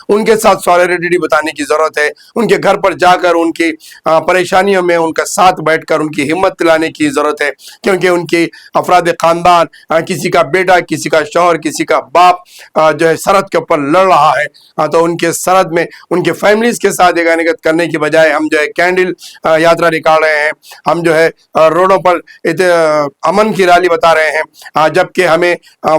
ان کے ساتھ سولیڈریٹی بتانے کی ضرورت ہے. ان کے گھر پر جا کر ان کی پریشانیوں میں ان کا ساتھ بیٹھ کر ان کی ہمت دلانے کی ضرورت ہے, کیونکہ ان کی افراد خاندان, کسی کا بیٹا, کسی کا شوہر, کسی کا باپ جو ہے سرحد کے اوپر لڑ رہا ہے, تو ان کے سرحد میں ان کے فیملیز کے ساتھ یگانگت کرنے کی بجائے ہم جو ہے کینڈل یاترا نکال رہے ہیں, ہم جو ہے روڈوں پر امن کی ریلی بتا رہے ہیں, جبکہ ہمیں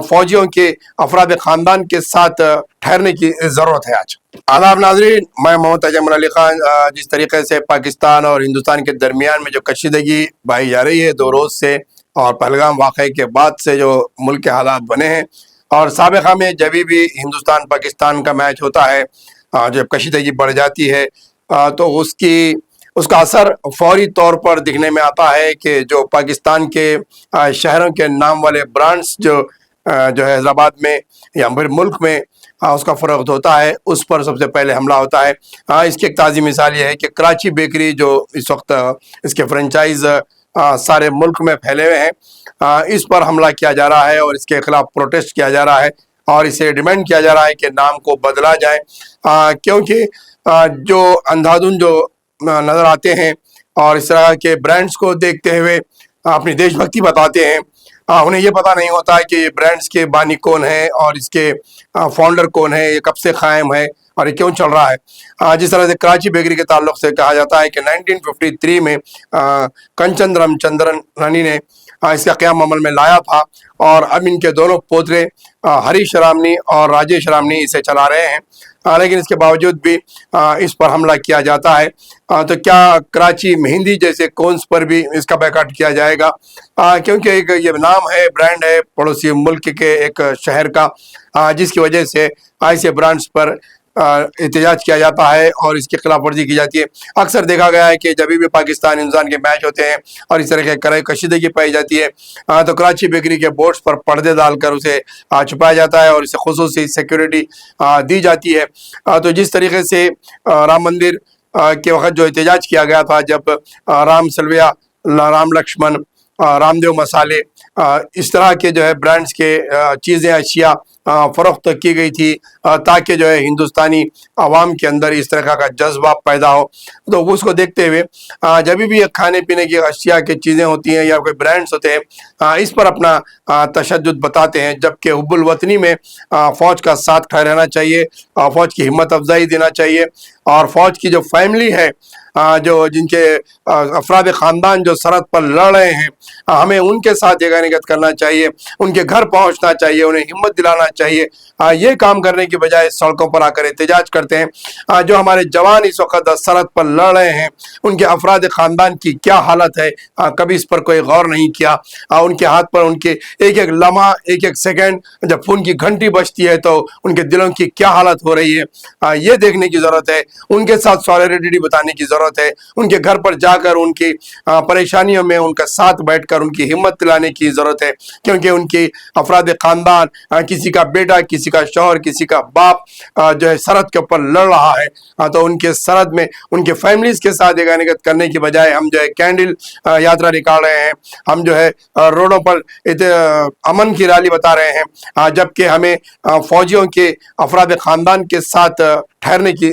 فوجیوں کے افراد خاندان کے ساتھ ٹھہرنے کی ضرورت ہے. آج آداب ناظرین, میں محمد تیمور علی خان. جس طریقے سے پاکستان اور ہندوستان کے درمیان میں جو کشیدگی پائی جا رہی ہے 2 روز سے, اور پہلگام واقعے کے بعد سے جو ملک کے حالات بنے ہیں, اور سابقہ میں جب بھی ہندوستان پاکستان کا میچ ہوتا ہے جب کشیدگی بڑھ جاتی ہے تو اس کا اثر فوری طور پر دکھنے میں آتا ہے کہ جو پاکستان کے شہروں کے نام والے برانڈز جو ہے حیدرآباد میں یا پھر ملک میں اس کا فروخت ہوتا ہے, اس پر سب سے پہلے حملہ ہوتا ہے. اس کی ایک تازی مثال یہ ہے کہ کراچی بیکری جو اس وقت اس کے فرنچائز سارے ملک میں پھیلے ہوئے ہیں, اس پر حملہ کیا جا رہا ہے اور اس کے خلاف پروٹیسٹ کیا جا رہا ہے, اور اسے ڈیمانڈ کیا جا رہا ہے کہ نام کو بدلا جائے, کیونکہ جو اندھادھند جو نظر آتے ہیں اور اس طرح کے برانڈز کو دیکھتے ہوئے اپنی دیش بھکتی بتاتے ہیں, انہیں یہ پتہ نہیں ہوتا ہے کہ یہ برانڈز کے بانی کون ہیں اور اس کے فاؤنڈر کون ہے, یہ کب سے قائم ہے اور یہ کیوں چل رہا ہے. جس طرح سے کراچی بیکری کے تعلق سے کہا جاتا ہے کہ 1953 میں کنچن رام چندرن رانی نے اس کا قیام عمل میں لایا تھا, اور اب ان کے دونوں پوترے ہریش رامنی اور راجیش رامنی اسے چلا رہے ہیں, لیکن اس کے باوجود بھی اس پر حملہ کیا جاتا ہے. تو کیا کراچی مہندی جیسے کونس پر بھی اس کا بیکاٹ کیا جائے گا, کیونکہ ایک یہ نام ہے, برانڈ ہے پڑوسی ملک کے ایک شہر کا, جس کی وجہ سے ایسے برانڈز پر احتجاج کیا جاتا ہے اور اس کی خلاف ورزی کی جاتی ہے. اکثر دیکھا گیا ہے کہ جب بھی پاکستان ہندوستان کے میچ ہوتے ہیں اور اس طرح کے کشیدگی پائی جاتی ہے تو کراچی بیکری کے بورڈز پر پردے ڈال کر اسے چھپایا جاتا ہے اور اسے خصوصی سیکیورٹی دی جاتی ہے. تو جس طریقے سے رام مندر کے وقت جو احتجاج کیا گیا تھا, جب رام سلویا, رام لکشمن, رام دیو مسالے, اس طرح کے جو ہے برانڈز کے چیزیں اشیاء فروخت کی گئی تھی تاکہ جو ہے ہندوستانی عوام کے اندر اس طرح کا جذبہ پیدا ہو. تو اس کو دیکھتے ہوئے جب بھی کھانے پینے کی اشیاء کی چیزیں ہوتی ہیں یا کوئی برانڈز ہوتے ہیں اس پر اپنا تشدد بتاتے ہیں, جبکہ حب الوطنی میں فوج کا ساتھ کھڑا رہنا چاہیے, فوج کی ہمت افزائی دینا چاہیے, اور فوج کی جو فیملی ہے, جو جن کے افراد خاندان جو سرحد پر لڑ رہے ہیں, ہمیں ان کے ساتھ یگانگت کرنا چاہیے, ان کے گھر پہنچنا چاہیے, انہیں ہمت دلانا چاہیے. یہ کام کرنے کی بجائے سڑکوں پر آ کر احتجاج کرتے ہیں. جو ہمارے جوان اس وقت سرحد پر لڑ رہے ہیں, ان کے افراد خاندان کی کیا حالت ہے, کبھی اس پر کوئی غور نہیں کیا. ان کے ہاتھ پر ان کے ایک ایک لمحہ, ایک ایک سیکنڈ جب فون کی گھنٹی بجتی ہے تو ان کے دلوں کی کیا حالت ہو رہی ہے, یہ دیکھنے کی ضرورت ہے. ان کے ساتھ سولیڈریٹی بتانے کی ضرورت ہے, ان کے گھر پر جا کر ان کی پریشانیوں میں ان کا ساتھ بیٹھ کر ان کی ہمت دلانے کی ضرورت ہے, کیونکہ ان کی افراد خاندان, کسی کا بیٹا, کسی کا شوہر, کسی کا باپ جو ہے سرحد کے اوپر لڑ رہا ہے, تو ان کے سرحد میں ان کے فیملیز کے ساتھ یگانگت کرنے کی بجائے ہم جو ہے کینڈل یاترا نکال رہے ہیں, ہم جو ہے روڈوں پر امن کی ریلی بتا رہے ہیں, جبکہ ہمیں فوجیوں کے افراد خاندان کے ساتھ ٹھہرنے کی